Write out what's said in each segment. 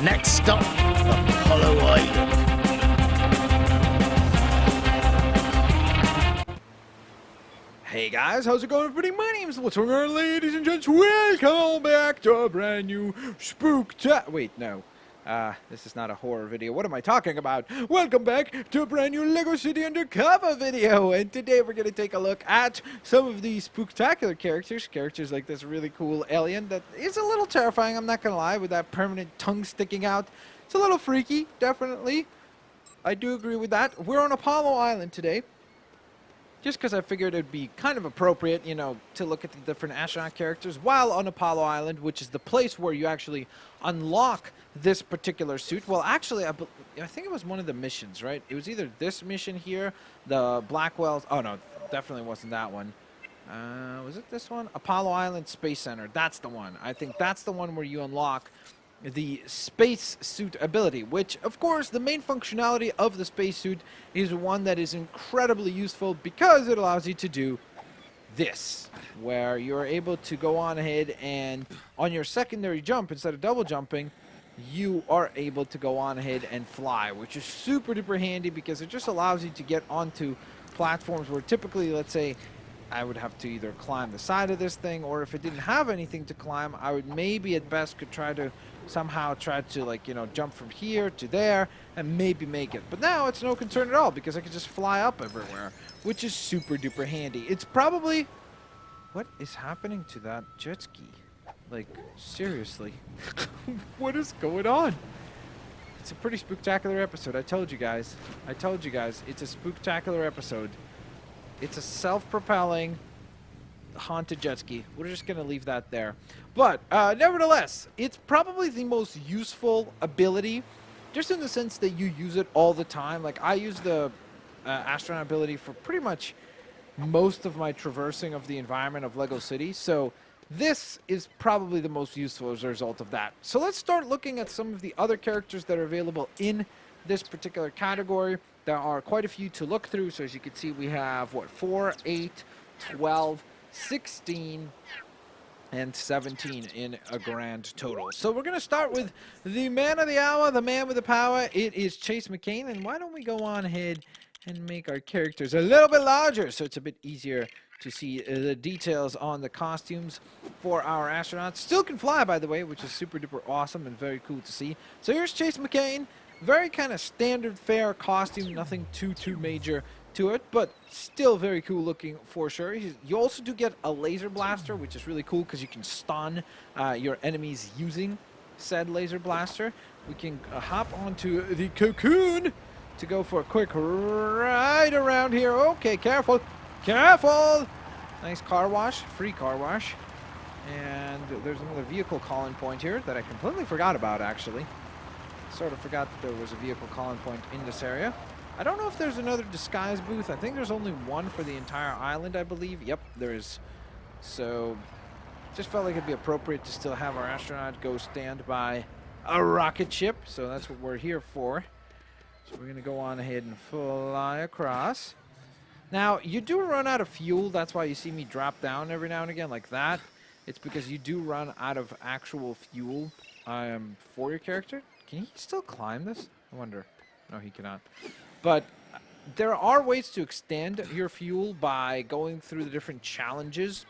Next stop, Apollo Island. Hey guys, how's it going everybody? My name is Blitzwinger, ladies and gents. Welcome back to a brand new Wait, no. This is not a horror video. What am I talking about? Welcome back to a brand new LEGO City Undercover video. And today we're going to take a look at some of these spooktacular characters. Characters like this really cool alien that is a little terrifying, I'm not going to lie, with that permanent tongue sticking out. It's a little freaky, definitely. I do agree with that. We're on Apollo Island today. Just because I figured it'd be kind of appropriate, you know, to look at the different astronaut characters while on Apollo Island, which is the place where you actually unlock this particular suit. Well, actually, I think it was one of the missions, right? It was either this mission here, the Blackwell's... Oh, no, definitely wasn't that one. Was it this one? Apollo Island Space Center. That's the one. I think that's the one where you unlock the space suit ability, which of course the main functionality of the space suit is one that is incredibly useful because it allows you to do this, where you're able to go on ahead and on your secondary jump, instead of double jumping, you are able to go on ahead and fly, which is super duper handy because it just allows you to get onto platforms where typically, let's say, I would have to either climb the side of this thing, or if it didn't have anything to climb, I would maybe at best could try to like, you know, jump from here to there and maybe make it. But now it's no concern at all because I can just fly up everywhere, which is super duper handy. It's probably... What is happening to that jet ski? Like, seriously. What is going on? It's a pretty spooktacular episode. I told you guys. It's a spooktacular episode. It's a self-propelling haunted jet ski. We're just going to leave that there. But nevertheless, it's probably the most useful ability, just in the sense that you use it all the time. Like, I use the astronaut ability for pretty much most of my traversing of the environment of LEGO City. So this is probably the most useful as a result of that. So let's start looking at some of the other characters that are available in this particular category. There are quite a few to look through. So as you can see, we have, what, 4, 8, 12, 16, and 17 in a grand total. So we're going to start with the man of the hour, the man with the power. It is Chase Mccain. And why don't we go on ahead and make our characters a little bit larger so it's a bit easier to see the details on the costumes for our astronauts. Still can fly, by the way, which is super duper awesome and very cool to see. So here's Chase Mccain. Very kind of standard fare costume, nothing too major to it, but still very cool looking for sure. You also do get a laser blaster, which is really cool because you can stun your enemies using said laser blaster. We can hop onto the cocoon to go for a quick ride around here. Okay, careful. Nice car wash, free car wash. And there's another vehicle calling point here that I completely forgot about, actually. Sort of forgot that there was a vehicle calling point in this area. I don't know if there's another disguise booth. I think there's only one for the entire island, I believe. Yep, there is. So, just felt like it'd be appropriate to still have our astronaut go stand by a rocket ship. So that's what we're here for. So we're going to go on ahead and fly across. Now, you do run out of fuel. That's why you see me drop down every now and again like that. It's because you do run out of actual fuel for your character. Can he still climb this? I wonder. No, he cannot. But there are ways to extend your fuel by going through the different challenges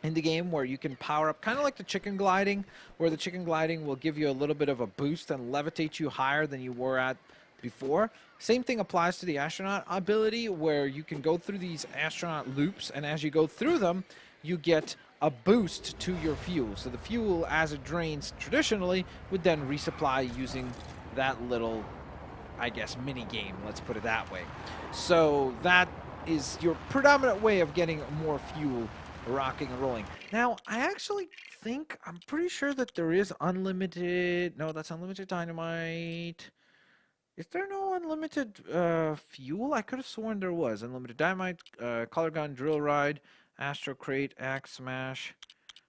in the game where you can power up, kind of like the chicken gliding, where the chicken gliding will give you a little bit of a boost and levitate you higher than you were at before. Same thing applies to the astronaut ability, where you can go through these astronaut loops, and as you go through them, you get a boost to your fuel. So the fuel, as it drains traditionally, would then resupply using that little, I guess, mini game, let's put it that way. So that is your predominant way of getting more fuel rocking and rolling. Now, I actually think, I'm pretty sure that there is unlimited, no, that's unlimited dynamite. Is there no unlimited fuel? I could have sworn there was. Unlimited dynamite, color gun, drill ride, astro crate, axe smash.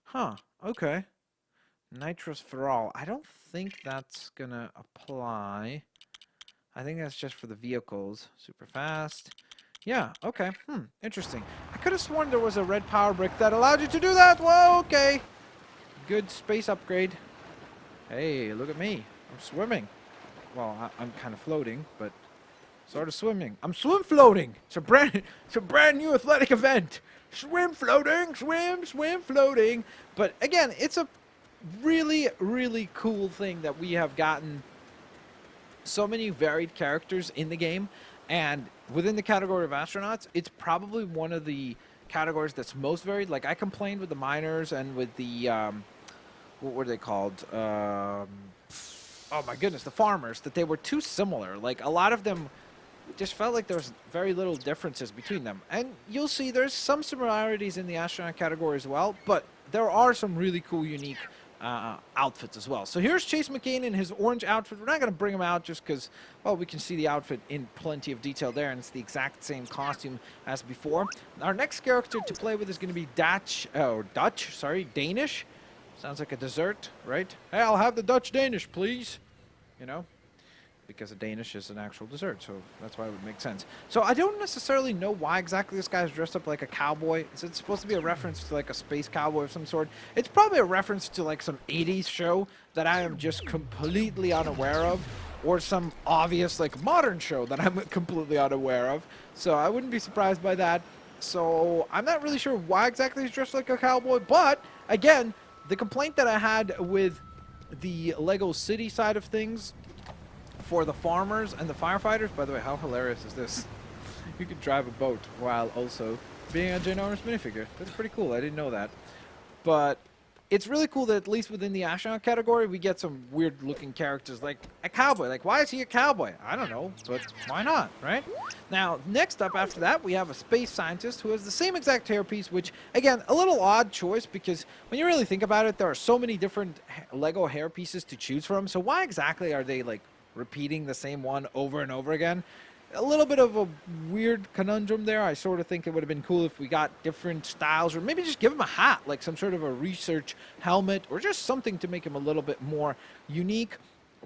Huh, okay. Nitrous for all. I don't think that's gonna apply. I think that's just for the vehicles. Super fast. Yeah, okay. Interesting. I could have sworn there was a red power brick that allowed you to do that. Whoa, okay. Good space upgrade. Hey, look at me. I'm swimming. Well, I'm kind of floating, but sort of swimming. I'm swim floating. It's a brand new athletic event. Swim floating, swim floating. But again, it's a really, really cool thing that we have gotten so many varied characters in the game, and within the category of astronauts, it's probably one of the categories that's most varied. Like, I complained with the miners and with the what were they called? Oh my goodness, the farmers, that they were too similar. Like, a lot of them just felt like there was very little differences between them. And you'll see there's some similarities in the astronaut category as well, but there are some really cool, unique outfits as well. So here's Chase Mccain in his orange outfit. We're not going to bring him out just because, well, we can see the outfit in plenty of detail there, and it's the exact same costume as before. Our next character to play with is going to be Danish. Sounds like a dessert, right? Hey, I'll have the Dutch Danish, please. You know, because a Danish is an actual dessert, so that's why it would make sense. So I don't necessarily know why exactly this guy's dressed up like a cowboy. Is it supposed to be a reference to like a space cowboy of some sort? It's probably a reference to like some 80s show that I am just completely unaware of, or some obvious like modern show that I'm completely unaware of. So I wouldn't be surprised by that. So I'm not really sure why exactly he's dressed like a cowboy, but again, the complaint that I had with the Lego City side of things for the farmers and the firefighters, by the way, how hilarious is this? You could drive a boat while also being a ginormous minifigure. That's pretty cool. I didn't know that. But it's really cool that at least within the astronaut category, we get some weird looking characters like a cowboy. Like, why is he a cowboy? I don't know, but why not, right? Now, next up after that, we have a space scientist who has the same exact hairpiece, which, again, a little odd choice because when you really think about it, there are so many different Lego hairpieces to choose from. So why exactly are they, like, repeating the same one over and over again? A little bit of a weird conundrum there. I sort of think it would have been cool if we got different styles, or maybe just give him a hat, like some sort of a research helmet, or just something to make him a little bit more unique.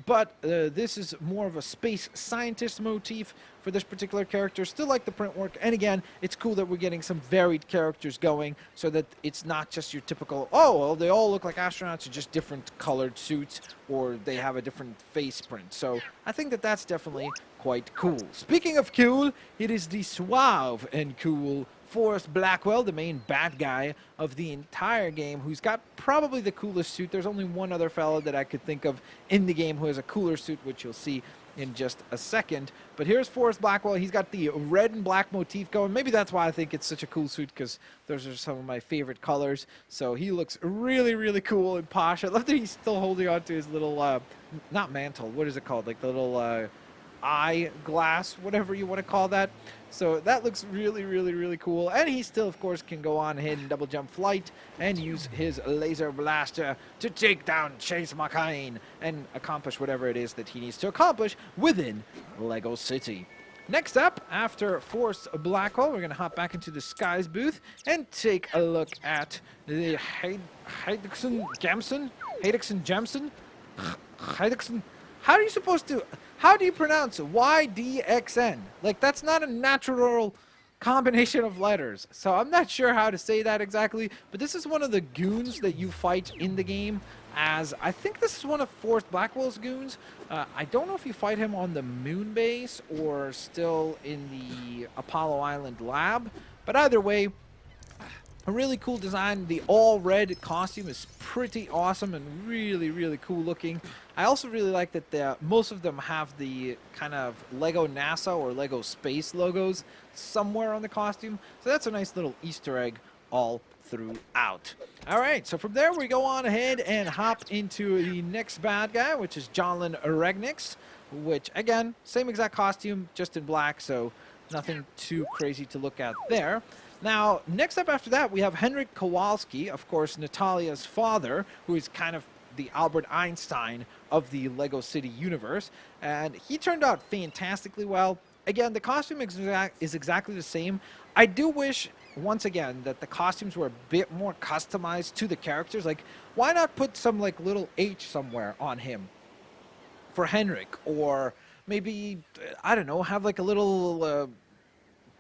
But this is more of a space scientist motif for this particular character. Still like the print work, and again, it's cool that we're getting some varied characters going so that it's not just your typical, oh, well, they all look like astronauts, or just different colored suits, or they have a different face print. So I think that that's definitely quite cool. Speaking of cool, it is the suave and cool Forrest Blackwell, the main bad guy of the entire game, who's got probably the coolest suit. There's only one other fellow that I could think of in the game who has a cooler suit, which you'll see in just a second. But here's Forrest Blackwell. He's got the red and black motif going. Maybe that's why I think it's such a cool suit, because those are some of my favorite colors. So he looks really, really cool and posh. I love that he's still holding on to his little, not mantle, what is it called? Like the little eye glass, whatever you want to call that. So that looks really, really, really cool. And he still, of course, can go on ahead and double jump flight and use his laser blaster to take down Chase Mccain and accomplish whatever it is that he needs to accomplish within Lego City. Next up, after Forrest Blackwell, we're going to hop back into the Skies booth and take a look at the Erickson Jeomsun. How do you pronounce YDXN? Like, that's not a natural combination of letters. So I'm not sure how to say that exactly, but this is one of the goons that you fight in the game, as I think this is one of Forrest Blackwell's goons. I don't know if you fight him on the moon base or still in the Apollo Island lab, but either way, a really cool design. The all-red costume is pretty awesome and really, really cool looking. I also really like that most of them have the kind of Lego NASA or Lego Space logos somewhere on the costume. So that's a nice little Easter egg all throughout. All right, so from there we go on ahead and hop into the next bad guy, which is John Regnix, which, again, same exact costume, just in black, so nothing too crazy to look at there. Now, next up after that, we have Henrik Kowalski, of course, Natalia's father, who is kind of the Albert Einstein of the Lego City universe, and he turned out fantastically well. Again, the costume is exactly the same. I do wish, once again, that the costumes were a bit more customized to the characters. Like, why not put some, like, little H somewhere on him for Henrik? Or maybe, I don't know, have, like, a little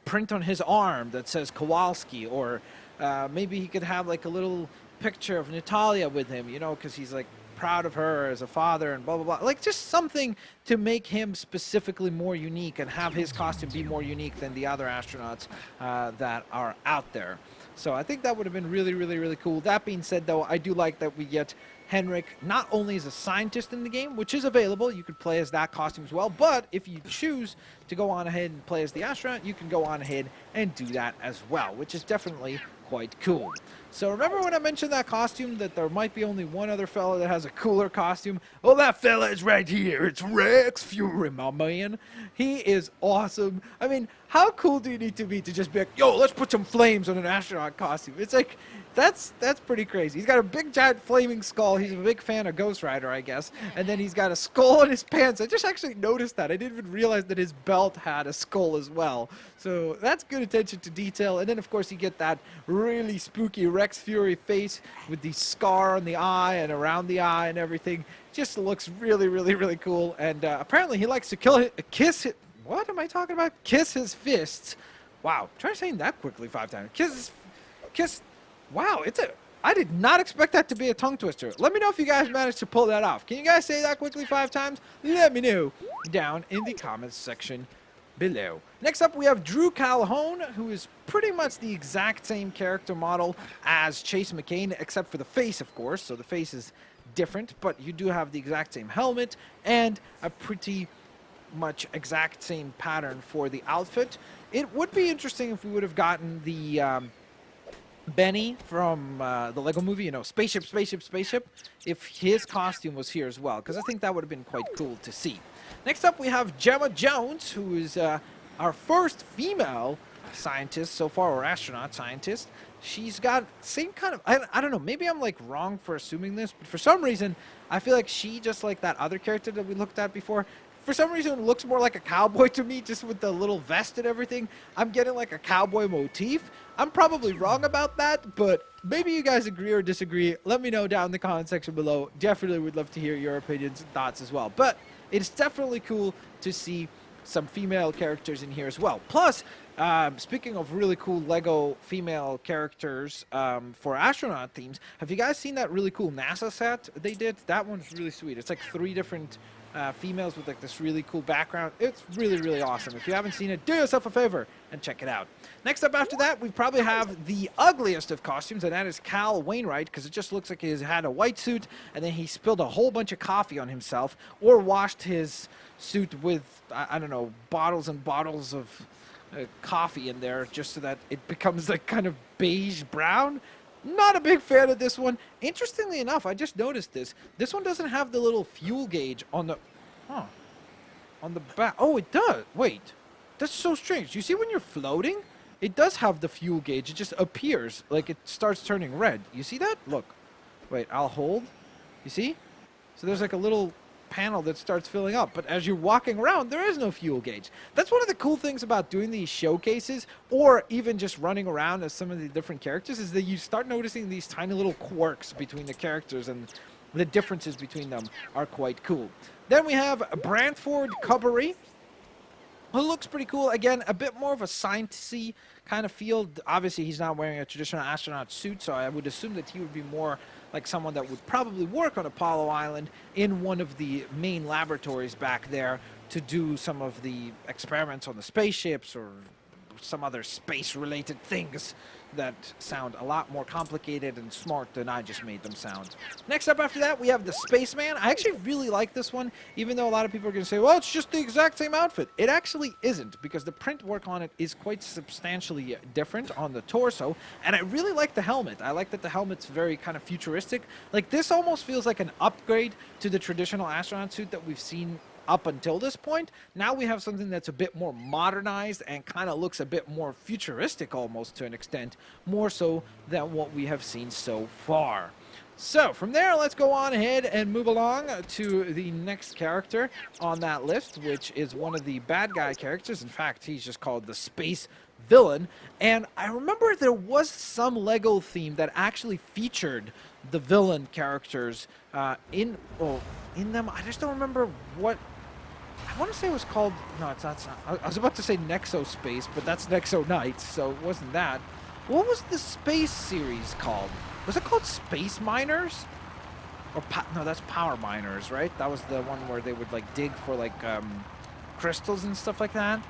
print on his arm that says Kowalski, or maybe he could have like a little picture of Natalia with him, you know, because he's like proud of her as a father and blah, blah, blah. Like, just something to make him specifically more unique and have his costume be more unique than the other astronauts that are out there. So I think that would have been really, really, really cool. That being said, though, I do like that we get Henrik not only as a scientist in the game, which is available, you could play as that costume as well, but if you choose to go on ahead and play as the astronaut, you can go on ahead and do that as well, which is definitely quite cool. So remember when I mentioned that costume, that there might be only one other fella that has a cooler costume? Well, that fella is right here. It's Rex Fury, my man. He is awesome. I mean, how cool do you need to be to just be like, yo, let's put some flames on an astronaut costume? It's like, that's pretty crazy. He's got a big giant flaming skull. He's a big fan of Ghost Rider, I guess. And then he's got a skull on his pants. I just actually noticed that. I didn't even realize that his belt had a skull as well. So that's good attention to detail. And then, of course, you get that really spooky Rex Fury face with the scar on the eye and around the eye and everything. Just looks really, really, really cool. And apparently he likes to kiss his fists. Wow. Try saying that quickly 5 times. Kiss. Wow, I did not expect that to be a tongue twister. Let me know if you guys managed to pull that off. Can you guys say that quickly 5 times? Let me know down in the comments section below. Next up, we have Dru Calhoun, who is pretty much the exact same character model as Chase Mccain, except for the face, of course. So the face is different, but you do have the exact same helmet and a pretty much exact same pattern for the outfit. It would be interesting if we would have gotten the Benny from the Lego movie, you know, spaceship, if his costume was here as well, because I think that would have been quite cool to see. Next up, we have Jeomsun, who is our first female scientist so far, or astronaut scientist. She's got same kind of, I don't know, maybe I'm like wrong for assuming this, but for some reason, I feel like she, just like that other character that we looked at before, for some reason it looks more like a cowboy to me, just with the little vest and everything. I'm getting like a cowboy motif. I'm probably wrong about that, but maybe you guys agree or disagree. Let me know down in the comment section below. Definitely would love to hear your opinions and thoughts as well. But it's definitely cool to see some female characters in here as well. Plus, speaking of really cool Lego female characters for astronaut themes, have you guys seen that really cool NASA set they did? That one's really sweet. It's like 3 different females with like this really cool background. It's really, really awesome. If you haven't seen it, do yourself a favor and check it out. Next up after that, we probably have the ugliest of costumes, and that is Cal Wainwright, because it just looks like he's had a white suit and then he spilled a whole bunch of coffee on himself, or washed his suit with, I don't know, bottles and bottles of coffee in there, just so that it becomes like kind of beige brown. Not a big fan of this one. Interestingly enough, I just noticed this. This one doesn't have the little fuel gauge on the... on the back. Oh, it does. Wait. That's so strange. You see when you're floating? It does have the fuel gauge. It just appears like it starts turning red. You see that? Look. Wait, I'll hold. You see? So there's like a little panel that starts filling up, but as you're walking around, there is no fuel gauge. That's one of the cool things about doing these showcases, or even just running around as some of the different characters, is that you start noticing these tiny little quirks between the characters, and the differences between them are quite cool. Then we have Brantford Cubbery, who looks pretty cool. Again, a bit more of a sciencey kind of feel. Obviously, he's not wearing a traditional astronaut suit, so I would assume that he would be more like someone that would probably work on Apollo Island in one of the main laboratories back there to do some of the experiments on the spaceships or some other space-related things that sound a lot more complicated and smart than I just made them sound. Next up after that, we have the Spaceman. I actually really like this one, even though a lot of people are going to say, well, it's just the exact same outfit. It actually isn't, because the print work on it is quite substantially different on the torso, and I really like the helmet. I like that the helmet's very kind of futuristic. Like, this almost feels like an upgrade to the traditional astronaut suit that we've seen up until this point. Now we have something that's a bit more modernized and kind of looks a bit more futuristic almost, to an extent, more so than what we have seen so far. So from there, let's go on ahead and move along to the next character on that list, which is one of the bad guy characters. In fact, he's just called the Space Villain. And I remember there was some Lego theme that actually featured the villain characters in them. I just don't remember what. I want to say it was called. No, it's not. I was about to say Nexo Space, but that's Nexo Knights, so it wasn't that. What was the space series called? Was it called Space Miners? No, that's power miners, right? That was the one where they would like dig for like crystals and stuff like that.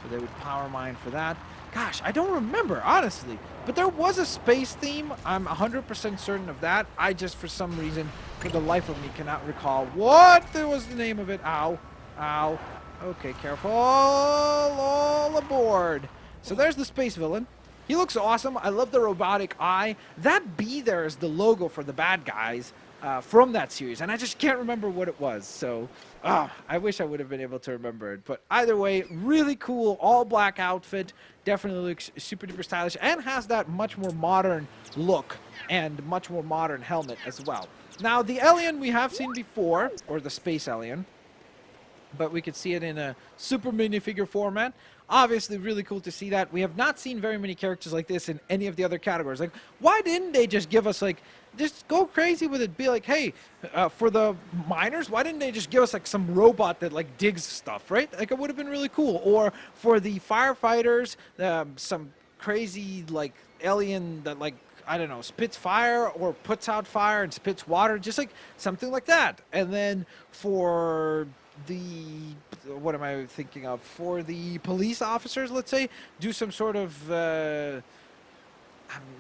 So they would power mine for that. Gosh, I don't remember, honestly. But there was a space theme. I'm 100% certain of that. I just, for some reason, for the life of me, cannot recall what was the name of it. Ow. Ow. Okay, careful. All aboard. So there's the space villain. He looks awesome. I love the robotic eye. That bee there is the logo for the bad guys from that series, and I just can't remember what it was. So I wish I would have been able to remember it. But either way, really cool all black outfit. Definitely looks super duper stylish and has that much more modern look and much more modern helmet as well. Now, the alien we have seen before, or the space alien, but we could see it in a super minifigure format. Obviously, really cool to see that. We have not seen very many characters like this in any of the other categories. Like, why didn't they just give us, like, just go crazy with it? Be like, hey, for the miners, why didn't they just give us, like, some robot that, like, digs stuff, right? Like, it would have been really cool. Or for the firefighters, some crazy, like, alien that, like, I don't know, spits fire or puts out fire and spits water. Just, like, something like that. And then for what am I thinking of? For the police officers, let's say, do some sort of, I'm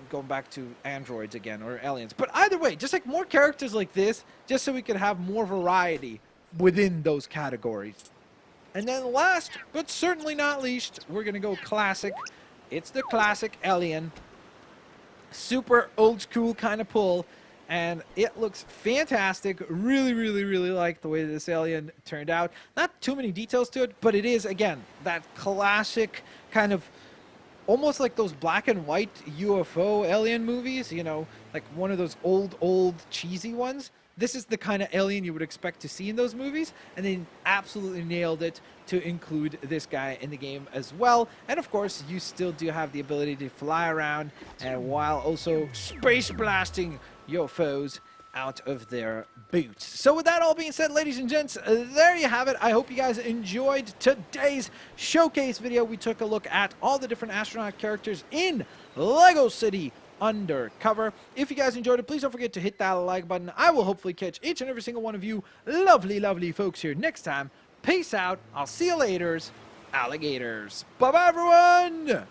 going back to androids again, or aliens. But either way, just like more characters like this, just so we could have more variety within those categories. And then last, but certainly not least, we're going to go classic. It's the classic alien. Super old school kind of pull. And it looks fantastic. Really, really, really like the way this alien turned out. Not too many details to it, but it is, again, that classic kind of almost like those black and white UFO alien movies, you know, like one of those old cheesy ones. This is the kind of alien you would expect to see in those movies, and they absolutely nailed it to include this guy in the game as well. And of course, you still do have the ability to fly around and while also space blasting your foes out of their boots. So with that all being said, ladies and gents, there you have it. I hope you guys enjoyed today's showcase video. We took a look at all the different astronaut characters in Lego City Undercover. If you guys enjoyed it, please don't forget to hit that like button. I will hopefully catch each and every single one of you lovely, lovely folks here next time. Peace out. I'll see you later, alligators. Bye-bye, everyone.